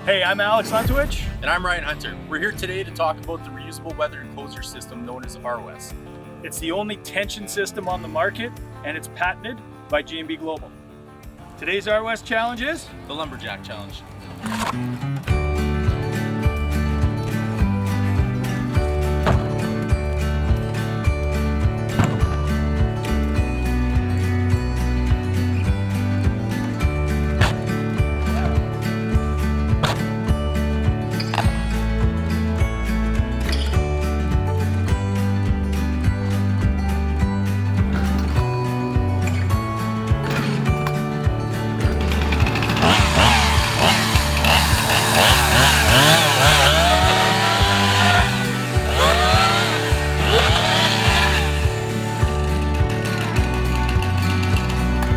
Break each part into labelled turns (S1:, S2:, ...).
S1: Hey, I'm Alex Huntowich.
S2: And I'm Ryan Hunter. We're here today to talk about the reusable weather enclosure system known as RWES.
S1: It's the only tension system on the market, and it's patented by G&B Global. Today's RWES challenge is
S2: The Lumberjack Challenge.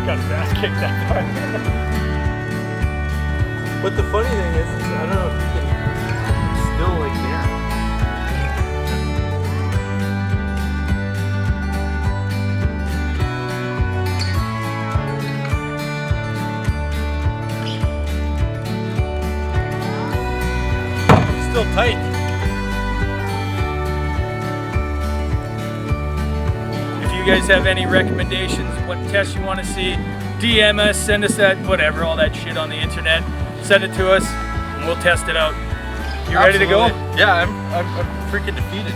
S1: got his ass kicked that part.
S3: But the funny thing is I don't know if you can still like there.
S1: Still tight. If you guys have any recommendations, what tests you want to see, DM us, send us that, whatever, all that shit on the internet. Send it to us, and we'll test it out. You ready to go?
S2: Yeah, I'm freaking defeated.